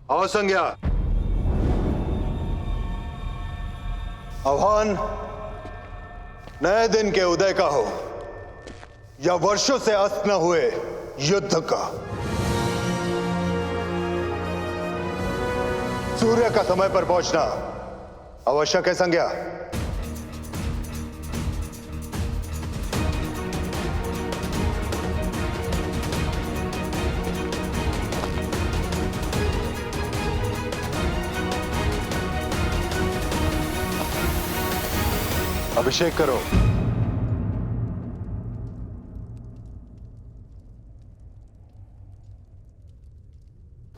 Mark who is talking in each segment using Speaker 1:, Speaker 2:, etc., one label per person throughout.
Speaker 1: आओ संज्ञा। आह्वान नए दिन के उदय का हो या वर्षों से अस्त न हुए युद्ध का। सूर्य का समय पर पहुंचना आवश्यक है संज्ञा। अभिषेक करो।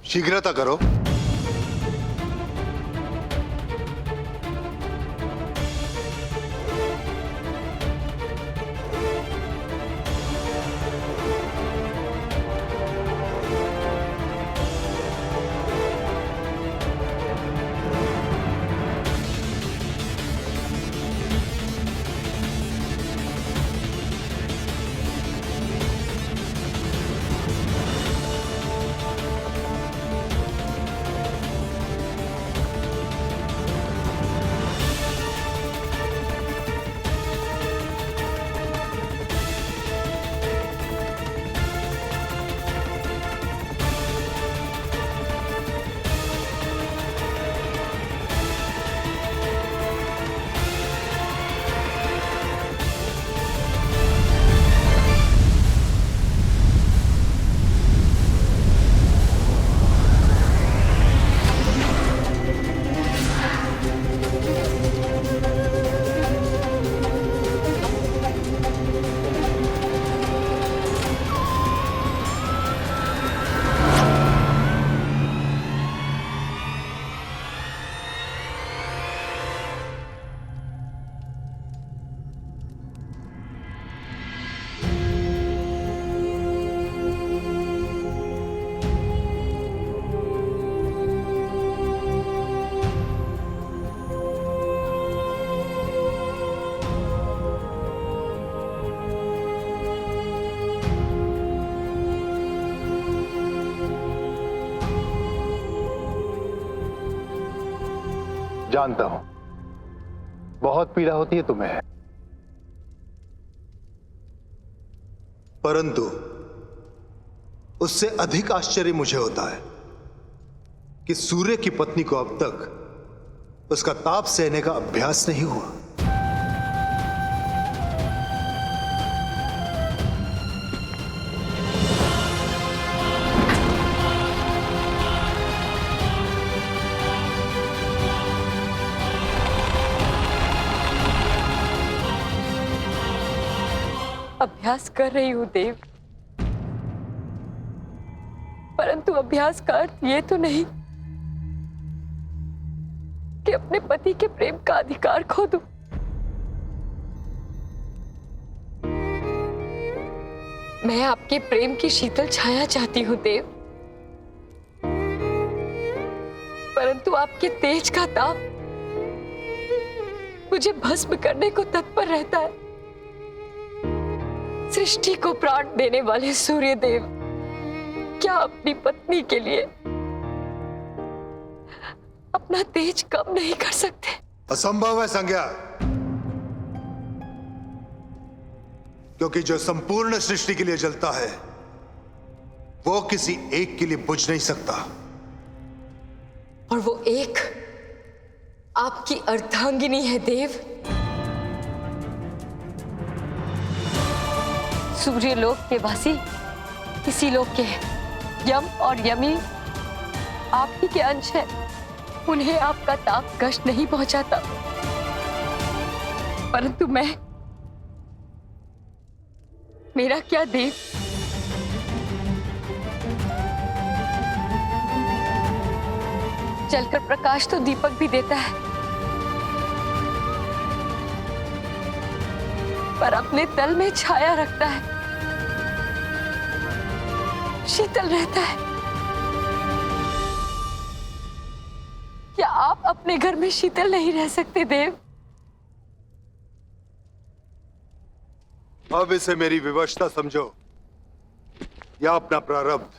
Speaker 1: शीघ्रता करो। जानता हूं बहुत पीड़ा होती है तुम्हें, परंतु उससे अधिक आश्चर्य मुझे होता है कि सूर्य की पत्नी को अब तक उसका ताप सहने का अभ्यास नहीं हुआ।
Speaker 2: अभ्यास कर रही हूं देव, परंतु अभ्यास का अर्थ ये तो नहीं कि अपने पति के प्रेम का अधिकार खो दूं। मैं आपके प्रेम की शीतल छाया चाहती हूं देव, परंतु आपके तेज का ताप मुझे भस्म करने को तत्पर रहता है। सृष्टि को प्राण देने वाले सूर्य देव क्या अपनी पत्नी के लिए अपना तेज कम नहीं कर सकते?
Speaker 1: असंभव है संज्ञा, क्योंकि जो संपूर्ण सृष्टि के लिए जलता है वो किसी एक के लिए बुझ नहीं सकता।
Speaker 2: और वो एक आपकी अर्धांगिनी है देव। सूर्य लोक के वासी इसी लोक के यम और यमी आप ही के अंश है। उन्हें आपका ताप कष्ट नहीं पहुंचाता, परंतु मेरा क्या देव? जलकर प्रकाश तो दीपक भी देता है, पर अपने तल में छाया रखता है, शीतल रहता है। क्या आप अपने घर में शीतल नहीं रह सकते देव?
Speaker 1: अब इसे मेरी विवशता समझो या अपना प्रारब्ध।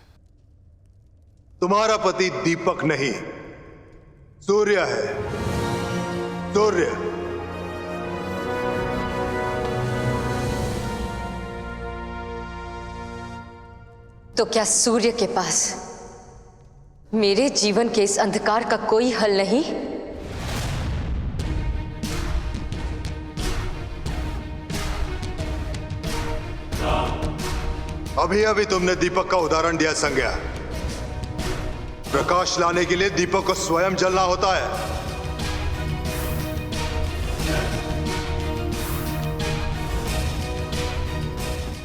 Speaker 1: तुम्हारा पति दीपक नहीं, सूर्य है। सूर्य।
Speaker 2: तो क्या सूर्य के पास मेरे जीवन के इस अंधकार का कोई हल नहीं?
Speaker 1: अभी अभी तुमने दीपक का उदाहरण दिया संज्ञा। प्रकाश लाने के लिए दीपक को स्वयं जलना होता है।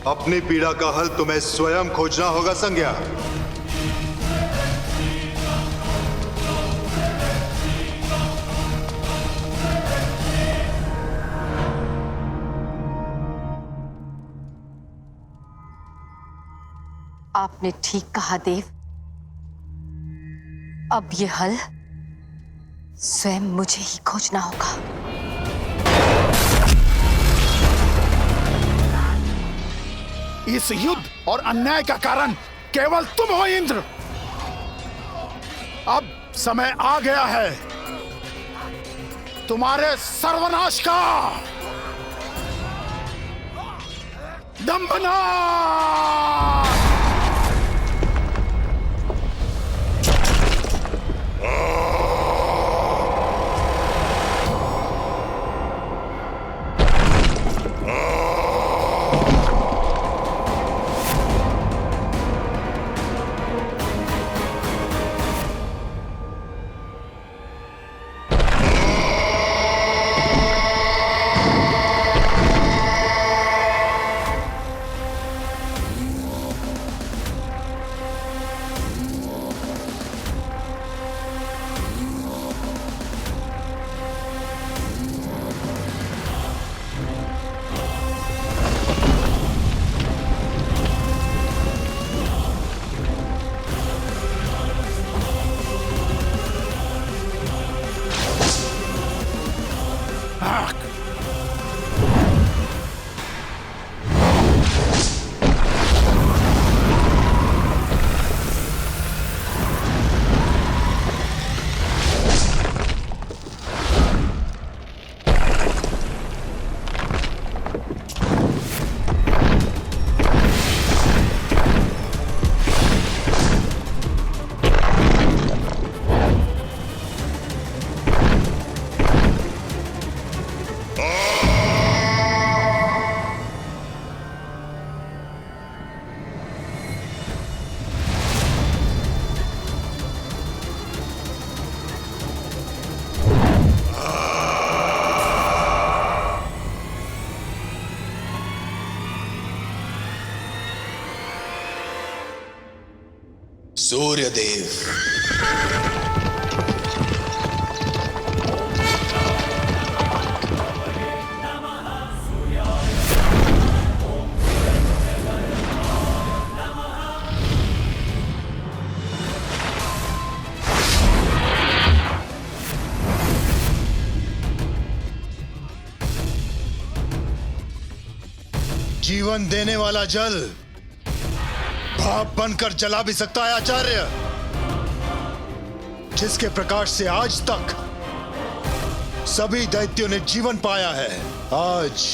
Speaker 1: अपनी पीड़ा का हल तुम्हें स्वयं खोजना होगा संज्ञा।
Speaker 2: आपने ठीक कहा देव। अब ये हल स्वयं मुझे ही खोजना होगा।
Speaker 3: इस युद्ध और अन्याय का कारण केवल तुम हो इंद्र। अब समय आ गया है तुम्हारे सर्वनाश का। दंभनाथ!
Speaker 4: सूर्यदेव,
Speaker 1: जीवन देने वाला जल भाप बनकर जला भी सकता है आचार्य। जिसके प्रकाश से आज तक सभी दैत्यों ने जीवन पाया है, आज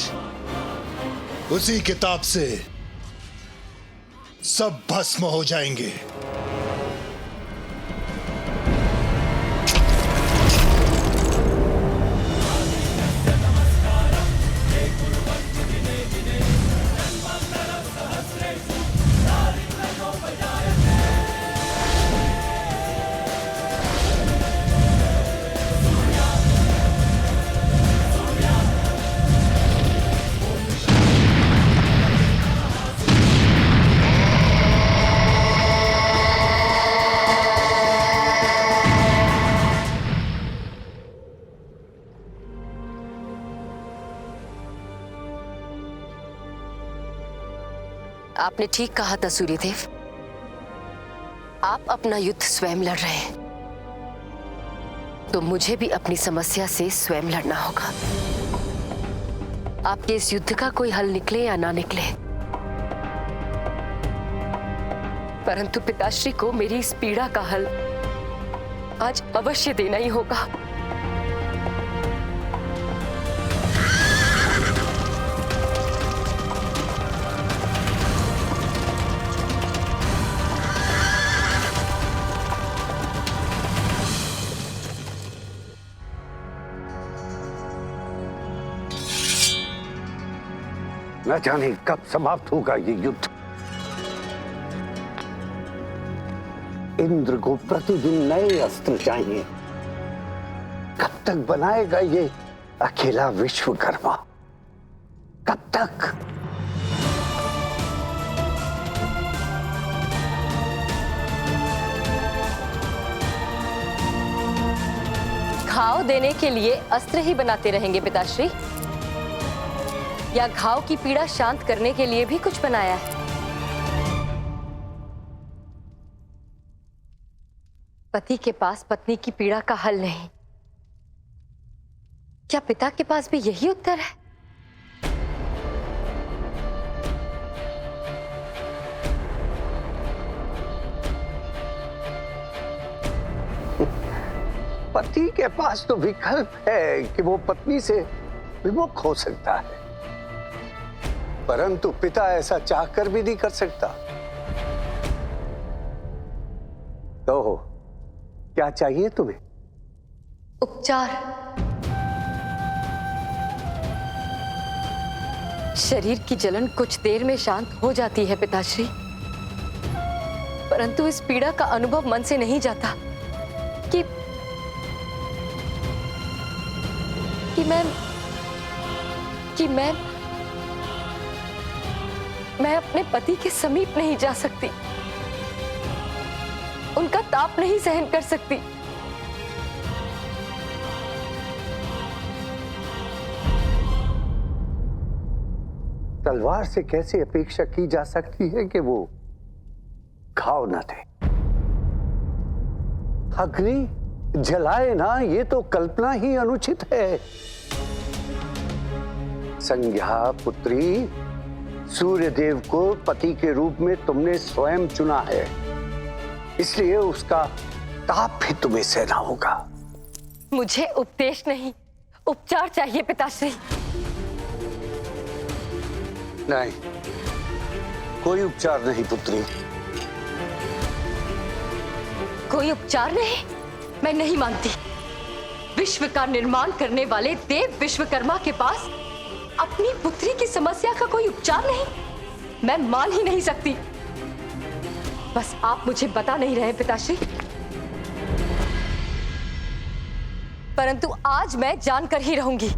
Speaker 1: उसी किताब से सब भस्म हो जाएंगे।
Speaker 2: आपने ठीक कहा था सूर्यदेव। आप अपना युद्ध स्वयं लड़ रहे हैं, तो मुझे भी अपनी समस्या से स्वयं लड़ना होगा। आपके इस युद्ध का कोई हल निकले या ना निकले, परंतु पिताश्री को मेरी इस पीड़ा का हल आज अवश्य देना ही होगा।
Speaker 4: न जाने कब समाप्त होगा ये युद्ध। इंद्र को प्रतिदिन नए अस्त्र चाहिए। कब तक बनाएगा ये अकेला विश्वकर्मा? कब तक?
Speaker 2: घाव देने के लिए अस्त्र ही बनाते रहेंगे पिताश्री, या घाव की पीड़ा शांत करने के लिए भी कुछ बनाया है? पति के पास पत्नी की पीड़ा का हल नहीं, क्या पिता के पास भी यही उत्तर है?
Speaker 4: पति के पास तो विकल्प है कि वो पत्नी से विमुख हो सकता है, परंतु पिता ऐसा चाहकर भी नहीं कर सकता। तो क्या चाहिए तुम्हें?
Speaker 2: उपचार। शरीर की जलन कुछ देर में शांत हो जाती है पिताश्री, परंतु इस पीड़ा का अनुभव मन से नहीं जाता कि मैं अपने पति के समीप नहीं जा सकती, उनका ताप नहीं सहन कर सकती।
Speaker 4: तलवार से कैसे अपेक्षा की जा सकती है कि वो घाव न दे? अग्नि जलाए ना, ये तो कल्पना ही अनुचित है। संज्ञा पुत्री, सूर्यदेव को पति के रूप में तुमने स्वयं चुना है, इसलिए उसका ताप भी तुम्हें सहना होगा।
Speaker 2: मुझे उपदेश नहीं, उपचार चाहिए पिताश्री।
Speaker 4: नहीं, कोई उपचार नहीं पुत्री।
Speaker 2: कोई उपचार नहीं? मैं नहीं मानती। विश्व का निर्माण करने वाले देव विश्वकर्मा के पास अपनी पुत्री की समस्या का कोई उपचार नहीं? मैं मान ही नहीं सकती। बस आप मुझे बता नहीं रहे पिताश्री, परंतु आज मैं जानकर ही रहूंगी।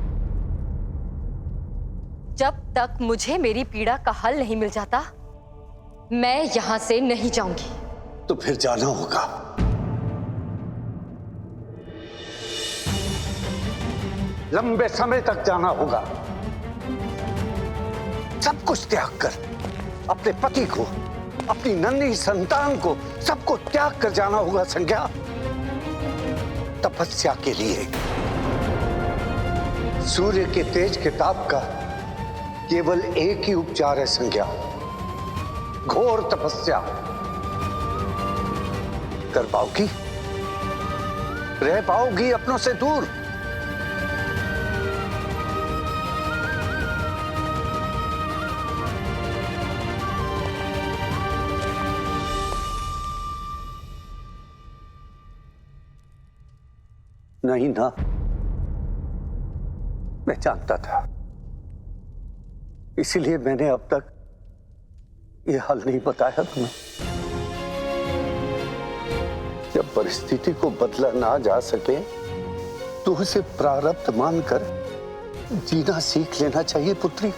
Speaker 2: जब तक मुझे मेरी पीड़ा का हल नहीं मिल जाता, मैं यहां से नहीं जाऊंगी।
Speaker 4: तो फिर जाना होगा। लंबे समय तक जाना होगा। सब कुछ त्याग कर, अपने पति को, अपनी नन्ही संतान को, सबको त्याग कर जाना होगा संज्ञा, तपस्या के लिए। सूर्य के तेज के ताप का केवल एक ही उपचार है संज्ञा, घोर तपस्या। कर पाओगी? रह पाओगी अपनों से दूर? नहीं ना, मैं जानता था, इसीलिए मैंने अब तक ये हल नहीं बताया तुम्हें। जब परिस्थिति को बदला ना जा सके तो उसे प्रारब्ध मानकर जीना सीख लेना चाहिए पुत्री।